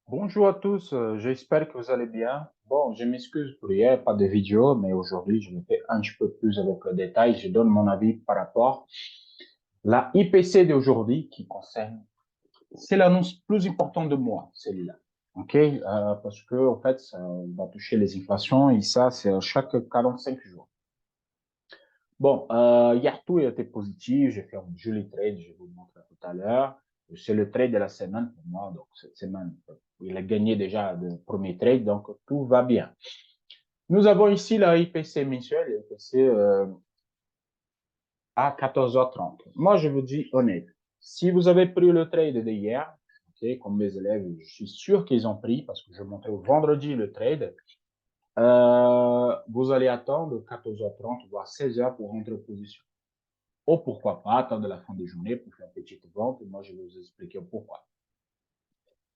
Bonjour à tous, j'espère que vous allez bien. Bon, je m'excuse pour hier, pas de vidéo, mais aujourd'hui, je me fais un petit peu plus avec le détail. Je donne mon avis par rapport à la IPC d'aujourd'hui qui concerne, c'est l'annonce plus importante de moi, celle-là. OK? Parce que, en fait, ça va toucher les inflations et ça, c'est à chaque 45 jours. Bon, hier, tout était positif. J'ai fait un joli trade, je vous montre tout à l'heure. C'est le trade de la semaine pour moi. Donc, cette semaine, il a gagné déjà le premier trade, donc tout va bien. Nous avons ici la IPC mensuelle, IPC à 14h30. Moi, je vous dis honnête. Si vous avez pris le trade d'hier, okay, comme mes élèves, je suis sûr qu'ils ont pris parce que je montrais au vendredi le trade. Vous allez attendre 14h30, voire 16h pour rentrer en position. Ou pourquoi pas attendre la fin de journée pour faire une petite vente. Et moi, je vais vous expliquer pourquoi.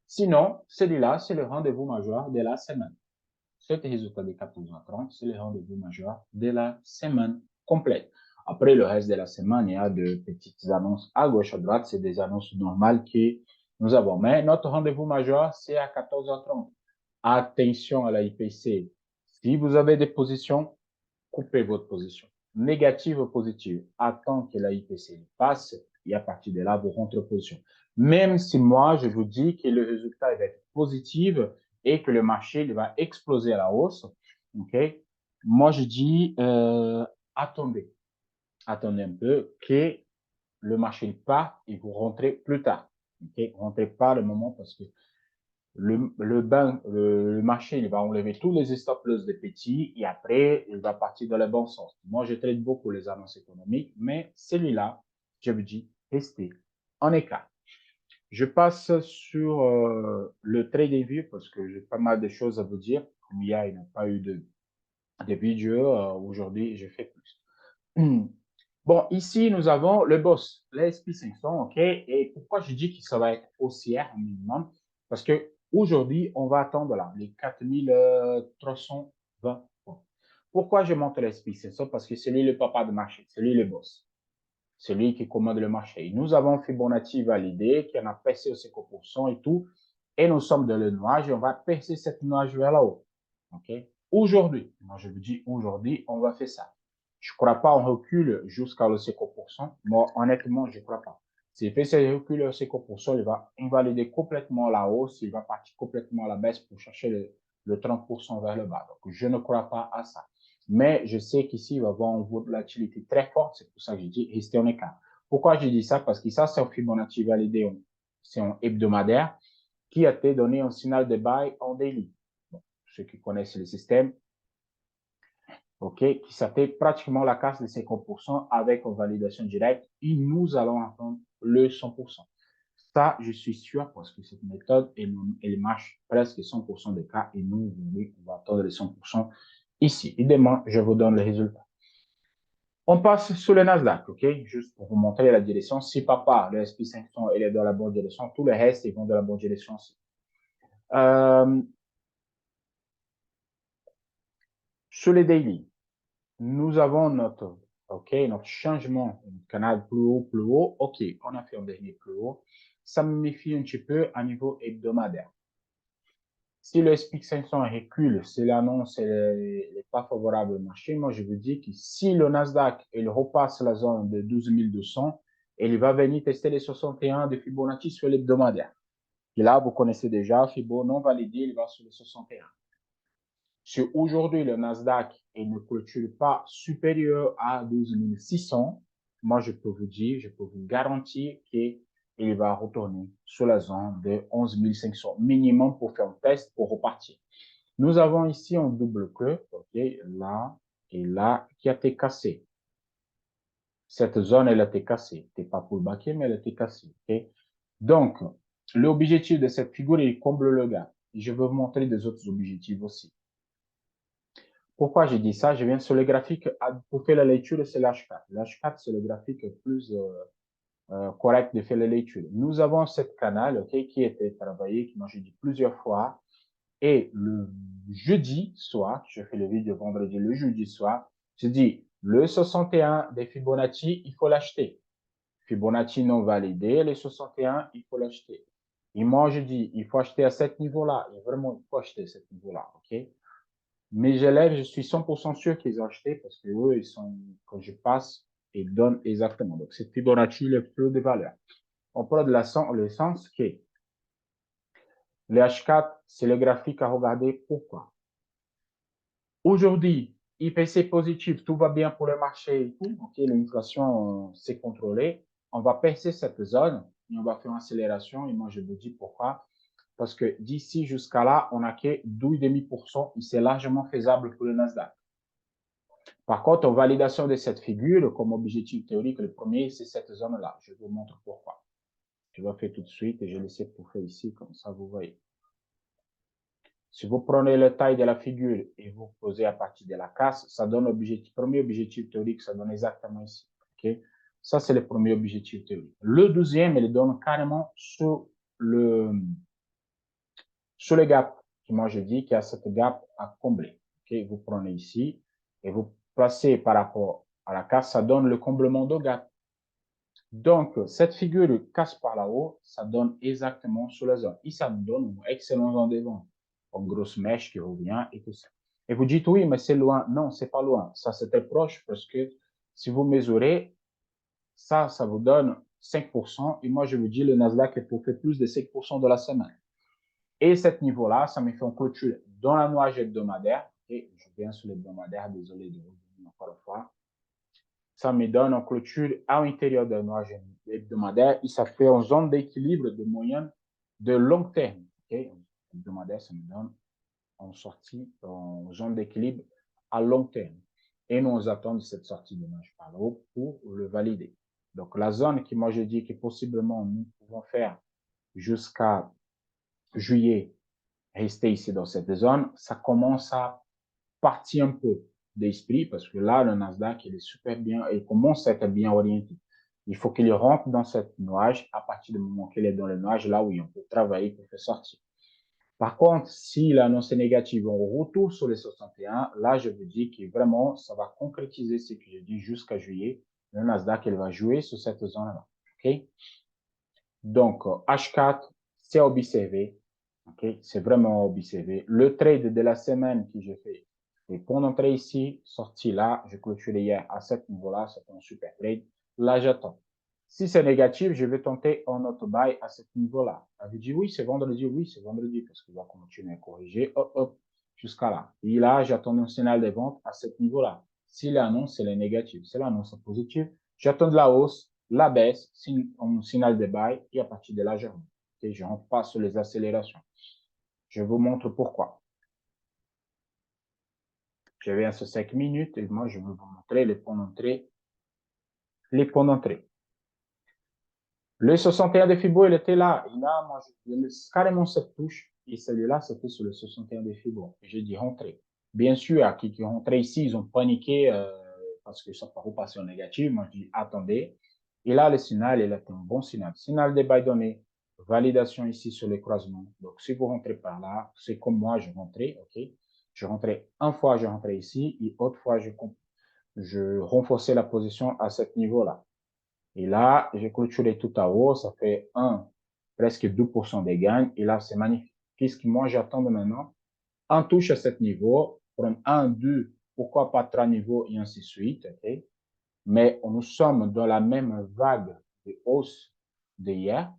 Sinon, celui-là, c'est le rendez-vous majeur de la semaine. Cet résultat de 14h30, c'est le rendez-vous majeur de la semaine complète. Après, le reste de la semaine, il y a de petites annonces à gauche, à droite. C'est des annonces normales que nous avons. Mais notre rendez-vous majeur, c'est à 14h30. Attention à la IPC. Si vous avez des positions, coupez votre position. Négative ou positive, attends que la IPC passe et à partir de là, vous rentrez en position. Même si moi, je vous dis que le résultat va être positif et que le marché il va exploser à la hausse, ok? Moi, je dis, attendez, attendez un peu que le marché part et vous rentrez plus tard. Ok? Rentrez pas le moment parce que le marché, il va enlever tous les stop loss des petits et après, il va partir dans le bon sens. Moi, je traite beaucoup les annonces économiques, mais celui-là, je vous dis, restez en écart. Je passe sur le trading view parce que j'ai pas mal de choses à vous dire. Comme il n'y a pas eu de vidéo, aujourd'hui, je fais plus. Bon, ici, nous avons le boss, l'SP 500, OK? Et pourquoi je dis que ça va être haussière minimum? Parce que aujourd'hui, on va attendre là, les 4320 points. Pourquoi je monte l'SP 500? Parce que c'est lui le papa de marché, c'est lui le boss. C'est lui qui commande le marché. Et nous avons Fibonacci validé, qui en a percé au 50% et tout. Et nous sommes dans le nuage et on va percer cette nuage vers là-haut. OK? Aujourd'hui, moi je vous dis aujourd'hui, on va faire ça. Je ne crois pas en recul jusqu'à le 50%. Moi, honnêtement, je ne crois pas. S'il fait ce recul au 50%, il va invalider complètement la hausse, il va partir complètement à la baisse pour chercher le 30% vers le bas. Donc, je ne crois pas à ça. Mais je sais qu'ici, il va y avoir une volatilité très forte. C'est pour ça que je dis rester en écart. Pourquoi je dis ça? Parce que ça, c'est un Fibonacci validé. C'est un hebdomadaire qui a été donné un signal de buy en daily. Bon, ceux qui connaissent le système, OK, qui s'appelle pratiquement la casse de 50% avec une validation directe et nous allons attendre le 100%. Ça, je suis sûr parce que cette méthode, elle marche presque 100% des cas et nous, on va attendre les 100% ici. Et demain, je vous donne le résultat. On passe sur le Nasdaq, OK? Juste pour vous montrer la direction. Si papa, le SP500, il est dans la bonne direction, tout le reste, ils vont dans la bonne direction aussi. Euh, sur les daily, nous avons notre changement, un canal plus haut. OK, on a fait un dernier plus haut. Ça me méfie un petit peu à niveau hebdomadaire. Si le SPIC 500 recule, c'est l'annonce n'est pas favorable au marché, moi je vous dis que si le Nasdaq il repasse la zone de 12 200, il va venir tester les 61 de Fibonacci sur l'hebdomadaire. Et là, vous connaissez déjà, Fibo non validé, il va sur les 61. Si aujourd'hui le Nasdaq il ne clôture pas supérieur à 12 600, moi je peux vous dire, je peux vous garantir qu'il va retourner sur la zone de 11 500 minimum pour faire un test pour repartir. Nous avons ici un double creux, ok, là et là, qui a été cassé. Cette zone, elle a été cassée. C'est pas pour le baquet, mais elle a été cassée, ok. Donc, l'objectif de cette figure, il comble le gap. Je vais vous montrer des autres objectifs aussi. Pourquoi j'ai dit ça? Je viens sur le graphique pour faire la lecture, c'est l'H4. L'H4, c'est le graphique plus correct de faire la lecture. Nous avons cette canal, ok, qui a été travaillé, qui m'a dit plusieurs fois. Et le jeudi soir, je fais le vidéo vendredi, le jeudi soir, je dis le 61 des Fibonacci, il faut l'acheter. Fibonacci non validé, les 61, il faut l'acheter. Et moi, je dis, il faut acheter à ce niveau-là. Et vraiment, il faut acheter à ce niveau-là, OK? Mes élèves, je suis 100% sûr qu'ils ont acheté parce que eux, ils sont, quand je passe, ils donnent exactement. Donc, c'est Fibonacci, le flux de valeur. On prend de le sens que le H4, c'est le graphique à regarder. Pourquoi? Aujourd'hui, IPC positif, tout va bien pour le marché et tout. OK, l'inflation s'est contrôlée. On va percer cette zone et on va faire une accélération. Et moi, je vous dis pourquoi. Parce que d'ici jusqu'à là, on n'a que 12,5% et c'est largement faisable pour le Nasdaq. Par contre, en validation de cette figure, comme objectif théorique, le premier, c'est cette zone-là. Je vous montre pourquoi. Je vais faire tout de suite et je laisse pour faire ici, comme ça vous voyez. Si vous prenez la taille de la figure et vous posez à partir de la casse, ça donne l'objectif, premier objectif théorique, ça donne exactement ici. Okay? Ça, c'est le premier objectif théorique. Le deuxième, il donne carrément sur le gap, qui moi je dis qu'il y a cette gap à combler. Okay? Vous prenez ici et vous placez par rapport à la casse, ça donne le comblement de gap. Donc, cette figure de casse par là-haut, ça donne exactement sur la zone. Et ça nous donne une excellente zone de vente. Une grosse mèche qui revient et tout ça. Et vous dites, oui, mais c'est loin. Non, c'est pas loin. Ça, c'était proche parce que si vous mesurez, ça vous donne 5%. Et moi, je vous dis, le Nasdaq est pour faire plus de 5% de la semaine. Et cet niveau-là, ça me fait une clôture dans la nuage hebdomadaire. Et je viens sur l'hebdomadaire, désolé de vous dire encore une fois. Ça me donne en clôture à l'intérieur d'un nuage hebdomadaire et ça fait une zone d'équilibre de moyenne de long terme. Okay? Hebdomadaire, ça me donne en sortie, en zone d'équilibre à long terme. Et nous attendons cette sortie de nuage par là haut pour le valider. Donc, la zone qui, moi, je dis que possiblement nous pouvons faire jusqu'à juillet, rester ici dans cette zone, ça commence à partir un peu d'esprit parce que là, le Nasdaq, il est super bien, il commence à être bien orienté. Il faut qu'il rentre dans cette nuage à partir du moment qu'il est dans le nuage, là où on peut travailler pour faire sortir. Par contre, si l'annonce est négative, on retourne sur les 61, là, je vous dis que vraiment, ça va concrétiser ce que je dis jusqu'à juillet. Le Nasdaq, il va jouer sur cette zone-là. OK? Donc, H4, c'est observé. Okay? C'est vraiment observé. Le trade de la semaine que j'ai fait, et pour entrer ici, sorti là, j'ai clôturé hier à ce niveau-là, c'était un super trade. Là, j'attends. Si c'est négatif, je vais tenter un autre buy à ce niveau-là. Elle dit oui, c'est vendredi, parce qu'il va continuer à corriger, hop, hop, jusqu'à là. Et là, j'attends un signal de vente à ce niveau-là. Si l'annonce, c'est le négatif. Si l'annonce est positive, j'attends de la hausse, la baisse, un signal de buy, et à partir de là, je rentre. Okay? Je rentre pas sur les accélérations. Je vous montre pourquoi. Je viens sur 5 minutes et moi, je vais vous montrer les points d'entrée. Les points d'entrée. Le 61 de Fibo, il était là. Et là, moi, je laisse carrément cette touche. Et celui-là, c'était sur le 61 de Fibo. J'ai dit rentrer. Bien sûr, à qui rentraient ici, ils ont paniqué parce que ça part passer en négatif. Moi, je dis attendez. Et là, le signal, il est un bon signal. Signal de buy donné. Validation ici sur les croisements. Donc, si vous rentrez par là, c'est comme moi, je rentrais, OK? Je rentrais une fois, je rentrais ici, et autre fois, je renforçais la position à ce niveau-là. Et là, j'ai clôturé tout à haut, ça fait presque 2% de gains. Et là, c'est magnifique. Qu'est-ce que moi, j'attends de maintenant? On touche à ce niveau, prendre 1, 2, pourquoi pas 3 niveaux et ainsi de suite. Okay? Mais nous sommes dans la même vague de hausse d'hier,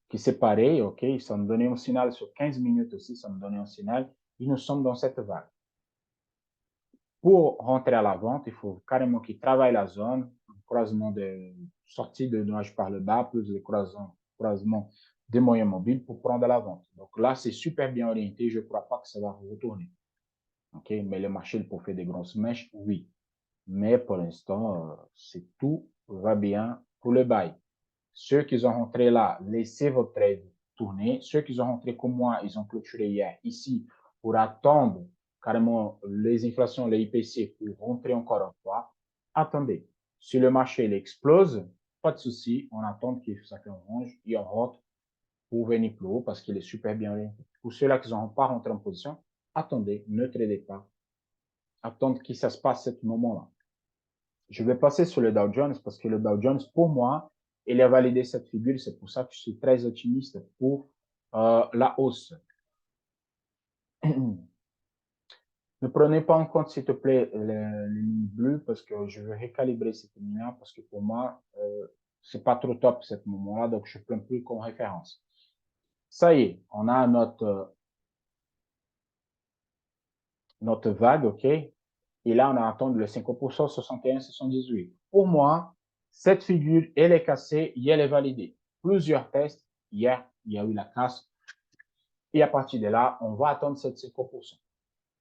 qui c'est pareil, OK? Ça me donnait un signal sur 15 minutes aussi, ça me donnait un signal. Et nous sommes dans cette vague. Pour rentrer à la vente, il faut carrément qu'il travaille la zone, croisement de sortie de nuage par le bas, plus le croisement des moyens mobiles pour prendre la vente. Donc là, c'est super bien orienté. Je ne crois pas que ça va retourner. OK? Mais le marché, pour faire des grosses mèches, oui. Mais pour l'instant, c'est tout va bien pour le bail. Ceux qui ont rentré là, laissez votre trade tourner. Ceux qui ont rentré comme moi, ils ont clôturé hier ici pour attendre carrément les inflations, les IPC pour rentrer encore une fois. Attendez. Si le marché il explose, pas de souci. On attend qu'il ça fait orange et on rentre pour venir plus haut parce qu'il est super bien orienté. Pour ceux-là qui n'ont pas rentré en position, attendez, ne tradez pas. Attendez que ça se passe à ce moment-là. Je vais passer sur le Dow Jones parce que le Dow Jones, pour moi, Il a validé cette figure, c'est pour ça que je suis très optimiste pour la hausse. Ne prenez pas en compte, s'il te plaît, les lignes bleues parce que je veux recalibrer cette ligne-là parce que pour moi, c'est pas trop top ce moment-là, donc je prends plus comme référence. Ça y est, on a notre vague, OK? Et là, on a attendu le 5%, 61, 78. Pour moi, cette figure, elle est cassée et elle est validée. Plusieurs tests. Hier, il y a eu la casse. Et à partir de là, on va attendre cette 5%.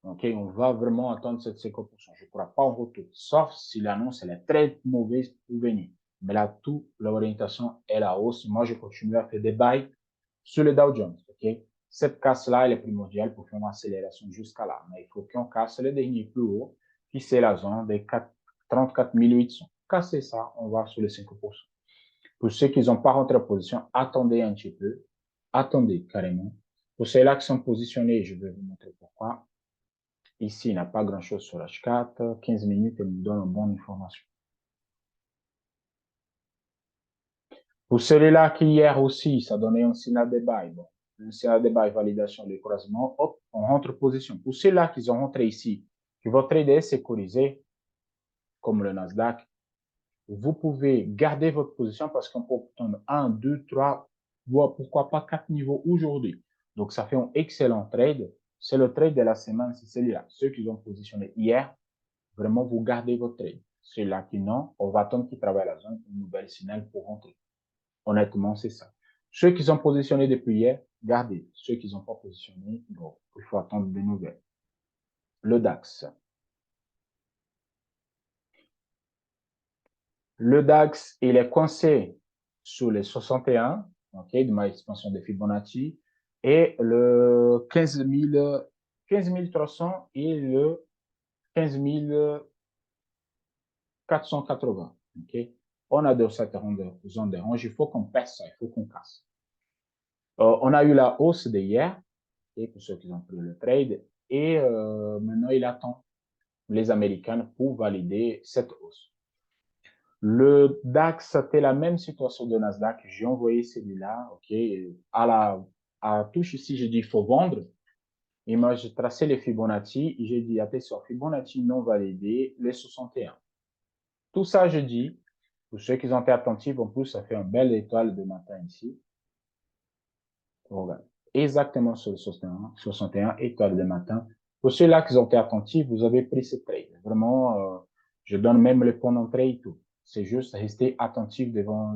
OK? On va vraiment attendre cette 5%. Je ne crois pas en retour. Sauf si l'annonce, elle est très mauvaise pour venir. Mais là, toute l'orientation est la hausse. Moi, je continue à faire des bails sur le Dow Jones. OK? Cette casse-là, elle est primordiale pour faire une accélération jusqu'à là. Mais il faut qu'on casse le dernier plus haut, qui c'est la zone des 34 800. Casser ça, on va sur les 5%. Pour ceux qui n'ont pas rentré en position, attendez un petit peu. Attendez carrément. Pour ceux-là qui sont positionnés, je vais vous montrer pourquoi. Ici, il n'y a pas grand-chose sur H4. 15 minutes, elle nous donne une bonne information. Pour celui-là qui hier aussi, ça donnait un signal de buy. Bon, un signal de buy, validation de croisement, hop, on rentre en position. Pour ceux-là qui ont rentré ici, que votre trade est sécurisé, comme le Nasdaq, vous pouvez garder votre position parce qu'on peut obtenir 1, 2, 3, voire pourquoi pas 4 niveaux aujourd'hui. Donc, ça fait un excellent trade. C'est le trade de la semaine, c'est celui-là. Ceux qui ont positionné hier, vraiment, vous gardez votre trade. Ceux-là qui n'ont, on va attendre qu'ils travaillent la zone, une nouvelle signal pour rentrer. Honnêtement, c'est ça. Ceux qui sont positionnés depuis hier, gardez. Ceux qui n'ont pas positionné, bon, il faut attendre des nouvelles. Le DAX. Le DAX, il est coincé sur les 61, ok, de ma expansion de Fibonacci, et le 15 300 et le 15 480, ok. On a de cette zone de range, il faut qu'on perce ça, il faut qu'on casse. On a eu la hausse d'hier, okay, pour ceux qui ont pris le trade, et maintenant il attend les Américains pour valider cette hausse. Le DAX, c'était la même situation de Nasdaq. J'ai envoyé celui-là, ok, à touche ici, j'ai dit il faut vendre. Et moi, j'ai tracé les Fibonacci et j'ai dit attention, Fibonacci non validé, les 61. Tout ça, je dis, pour ceux qui ont été attentifs, en plus, ça fait une belle étoile de matin ici. Voilà. Exactement sur le 61, étoile de matin. Pour ceux-là qui ont été attentifs, vous avez pris ce trade. Vraiment, je donne même le point d'entrée et tout. C'est juste rester attentif devant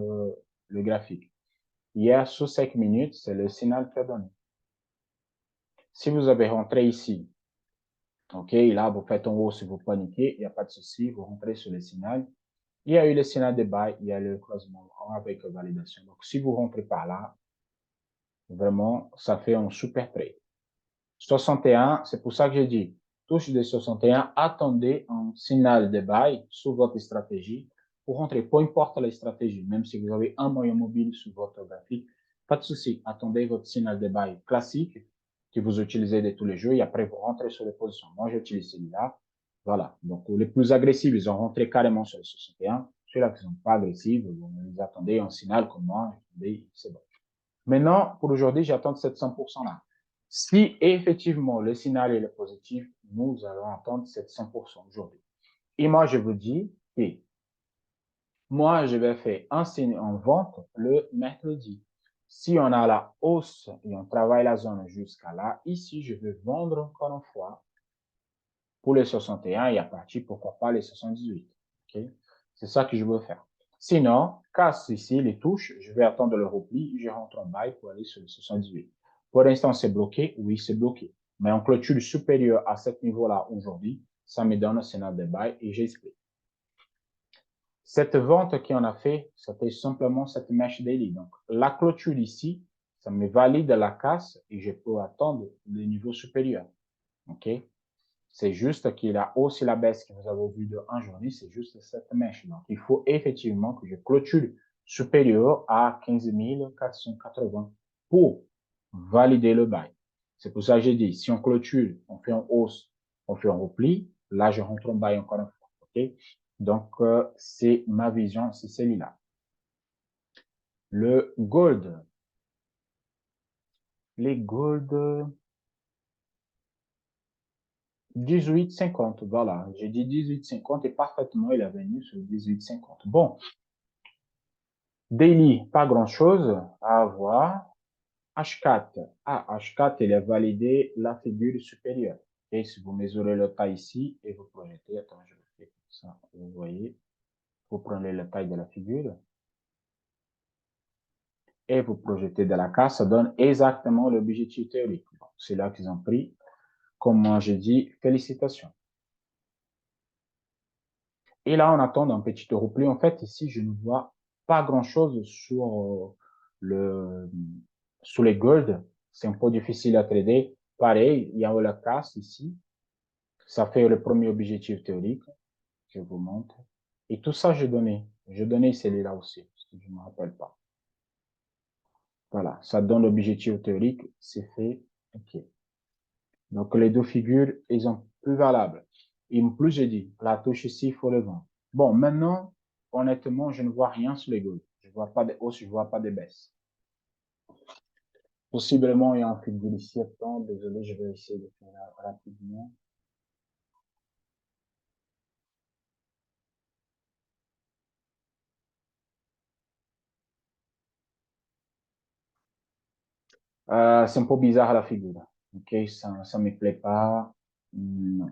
le graphique. Hier, sous 5 minutes, c'est le signal qui a donné. Si vous avez rentré ici, ok, là, vous faites en haut si vous paniquez, il n'y a pas de souci, vous rentrez sur le signal. Il y a eu le signal de buy, il y a le croisement avec validation. Donc, si vous rentrez par là, vraiment, ça fait un super trade. 61, c'est pour ça que j'ai dit, touche de 61, attendez un signal de buy sur votre stratégie pour rentrer, peu importe la stratégie, même si vous avez un moyen mobile sur votre graphique, pas de souci, attendez votre signal de buy classique que vous utilisez de tous les jours et après vous rentrez sur les positions. Moi, j'utilise celui-là. Voilà. Donc, les plus agressifs, ils ont rentré carrément sur le 61. Ceux-là qui ne sont pas agressifs, vous les attendez un signal comme moi, c'est bon. Maintenant, pour aujourd'hui, j'attends cette 100% là. Si effectivement le signal est positif, nous allons attendre cette 100% aujourd'hui. Et moi, je vous dis que moi, je vais faire un signe en vente le mercredi. Si on a la hausse et on travaille la zone jusqu'à là, ici, je vais vendre encore une fois pour les 61 et à partir, pourquoi pas, les 78. Okay? C'est ça que je veux faire. Sinon, casse ici les touches, je vais attendre le repli, je rentre en bail pour aller sur le 78. Pour l'instant, c'est bloqué. Oui, c'est bloqué. Mais en clôture supérieure à ce niveau-là aujourd'hui, ça me donne un signal de bail et j'explique. Cette vente qu'on a fait, c'était simplement cette mèche daily. Donc, la clôture ici, ça me valide la casse et je peux attendre le niveau supérieur. OK? C'est juste qu'il a hausse et la baisse que vous avez vu de 1 journée, c'est juste cette mèche. Donc, il faut effectivement que je clôture supérieur à 15 480 pour valider le bail. C'est pour ça que j'ai dit, si on clôture, on fait en hausse, on fait un repli, là, je rentre en bail encore une fois. OK? Donc, c'est ma vision, c'est celle-là. Le gold. Les gold 18,50. Voilà. J'ai dit 18,50 et parfaitement, il est venu sur 18,50. Bon. Daily, pas grand-chose à avoir. H4. Ah, H4, il est validé la figure supérieure. Et si vous mesurez le taille ici et vous projetez, attends, je le fais comme ça, vous voyez, vous prenez la taille de la figure et vous projetez de la case, ça donne exactement l'objectif théorique. C'est là qu'ils ont pris. Comme je dis, félicitations. Et là, on attend un petit repli. En fait, ici, je ne vois pas grand-chose sur les gold. C'est un peu difficile à trader. Pareil, il y a la casse ici. Ça fait le premier objectif théorique. Je vous montre. Et tout ça, j'ai donné. J'ai donné celui-là aussi, parce que je ne me rappelle pas. Voilà, ça donne l'objectif théorique. C'est fait. OK. Donc, les deux figures, ils sont plus valables. Et plus, j'ai dit, la touche ici, il faut le vendre. Bon, maintenant, honnêtement, je ne vois rien sur les gold. Je ne vois pas de hausse, je ne vois pas de baisse. Possiblement, il y a un figure ici. Attends, désolé, je vais essayer de faire rapidement. C'est un peu bizarre la figure. OK, ça me plaît pas. Non.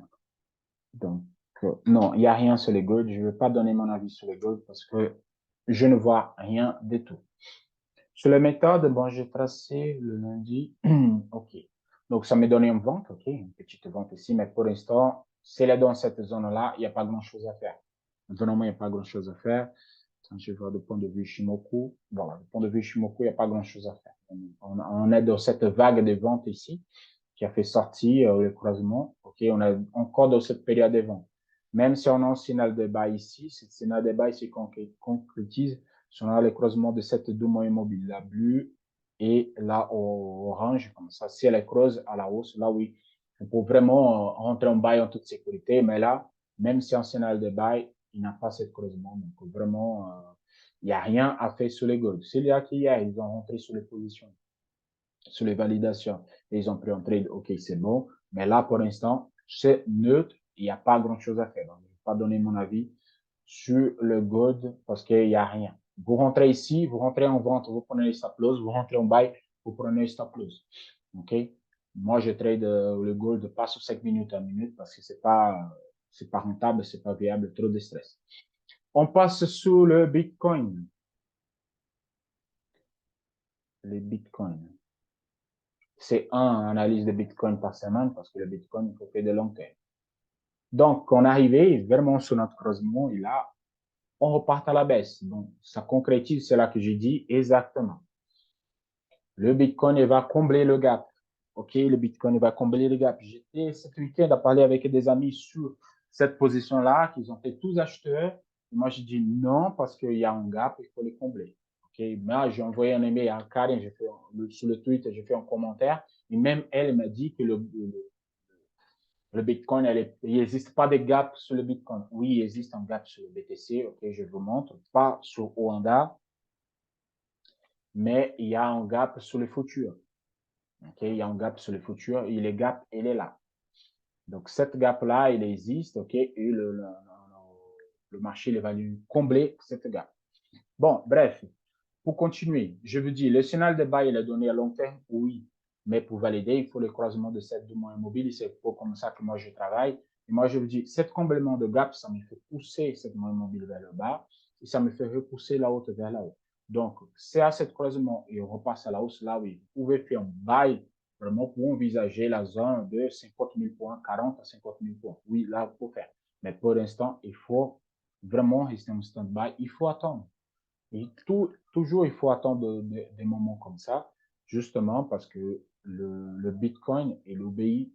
Donc, non, il n'y a rien sur les gold. Je ne vais pas donner mon avis sur les gold parce que je ne vois rien du tout. Sur la méthode, bon, j'ai tracé le lundi. OK. Donc, ça me donné une vente. OK, une petite vente ici. Mais pour l'instant, c'est là dans cette zone-là, il n'y a pas grand-chose à faire. Vraiment, il n'y a pas grand-chose à faire. Quand je vois du point de vue Shimoku, voilà, du point de vue Shimoku, il n'y a pas grand-chose à faire. On est dans cette vague de vente ici qui a fait sortir le croisement. OK, on est encore dans cette période de vente. Même si on a un signal de bas ici, ce signal de bas ici concrétise si on a le croisement de cette deux moyens mobiles, la bleue et la orange, comme ça. Si elle creuse à la hausse, là oui, on peut vraiment rentrer en bail en toute sécurité. Mais là, même si un signal de bail, il n'a pas ce creusement. Donc vraiment, il n'y a rien à faire sur les gold. C'est là qu'il y a, ils ont rentré sur les positions, sur les validations. Et ils ont pris un trade, ok, c'est bon. Mais là, pour l'instant, c'est neutre. Il n'y a pas grand-chose à faire. Donc, je ne vais pas donner mon avis sur le gold parce qu'il n'y a rien. Vous rentrez ici, vous rentrez en vente, vous prenez les stop loss, vous rentrez en buy, vous prenez les stop loss. OK? Moi, je trade le gold pas sur 5 minutes à minute parce que c'est pas rentable, c'est pas viable, trop de stress. On passe sur le Bitcoin. Les Bitcoins. C'est un analyse de Bitcoin par semaine parce que le Bitcoin, il faut faire de long terme. Donc, on est arrivé vraiment sur notre creusement et là, on repart à la baisse. Donc, ça concrétise cela que j'ai dit exactement. Le Bitcoin, il va combler le gap. OK, le Bitcoin, il va combler le gap. J'étais cet week-end à parler avec des amis sur cette position-là, qu'ils ont fait tous acheteurs. Et moi, j'ai dit non, parce qu'il y a un gap, il faut le combler. OK, moi, j'ai envoyé un email à Karen, sur le tweet, j'ai fait un commentaire. Et même elle m'a dit que le Bitcoin, il n'existe pas de gap sur le Bitcoin. Oui, il existe un gap sur le BTC. OK, je vous montre. Pas sur Oanda, mais il y a un gap sur le futur. OK, il y a un gap sur le futur et le gap, il est là. Donc, cette gap-là, il existe, OK, et le marché, il va lui combler cette gap. Bon, bref, pour continuer, je vous dis, le signal de bas, il est donné à long terme, oui, mais pour valider, il faut le croisement de cette deux moyens mobiles, c'est pour comme ça que moi je travaille. Et moi, je vous dis, cet comblement de gap, ça me fait pousser cette moyenne mobile vers le bas et ça me fait repousser la haute vers la haut. Donc, c'est à cet croisement et on repasse à la hausse, là, oui, vous pouvez faire un bail vraiment pour envisager la zone de 50 000 points, 40 à 50 000 points. Oui, là, il faut faire. Mais pour l'instant, il faut vraiment rester en stand-by. Il faut attendre. Et toujours, il faut attendre des moments comme ça, justement parce que le Bitcoin, il obéit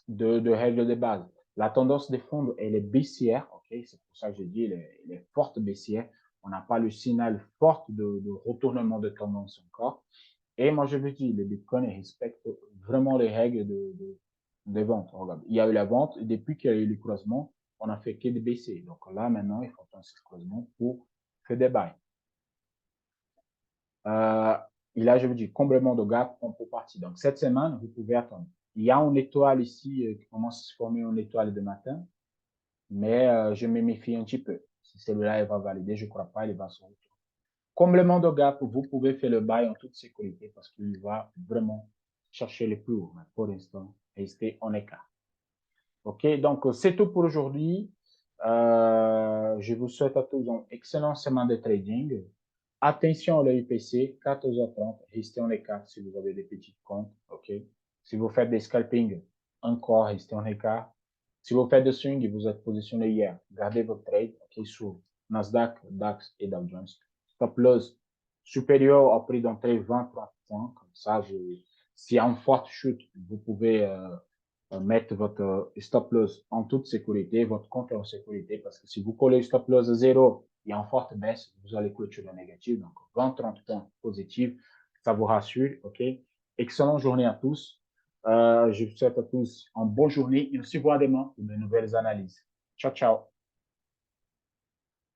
de règles de base. La tendance des fonds, elle est baissière, ok? C'est pour ça que j'ai dit, elle est forte baissière. On n'a pas le signal fort de retournement de tendance encore. Et moi, je veux dire, le Bitcoin respecte vraiment les règles de vente. Regarde, il y a eu la vente, et depuis qu'il y a eu le croisement, on a fait que de baisser. Donc là, maintenant, il faut attendre ce croisement pour faire des bails. Et là, je vous dis, comblement de gap, on peut partir. Donc, cette semaine, vous pouvez attendre. Il y a une étoile ici qui commence à se former une étoile de matin, mais je me méfie un petit peu. Si celui-là va valider, je ne crois pas, il va se retrouver. Comblement de gap, vous pouvez faire le bail en toute sécurité parce qu'il va vraiment chercher les plus hauts. Mais pour l'instant, restez en écart. OK, donc c'est tout pour aujourd'hui. Je vous souhaite à tous une excellente semaine de trading. Attention à l'IPC, 14h30, restez en écart si vous avez des petits comptes. OK. Si vous faites des scalping, encore restez en écart. Si vous faites des swing et vous êtes positionné hier, gardez votre trade OK, sur Nasdaq, DAX et Dow Jones. Stop loss supérieur au prix d'entrée 20-30 points. Comme ça, s'il y a une forte chute, vous pouvez mettre votre stop loss en toute sécurité, votre compte en sécurité, parce que si vous collez stop loss à zéro et en forte baisse, vous allez clôturer négatif. Donc, 20-30 points positifs, ça vous rassure. OK? Excellente journée à tous. Je vous souhaite à tous une bonne journée et on se voit demain pour de nouvelles analyses. Ciao, ciao.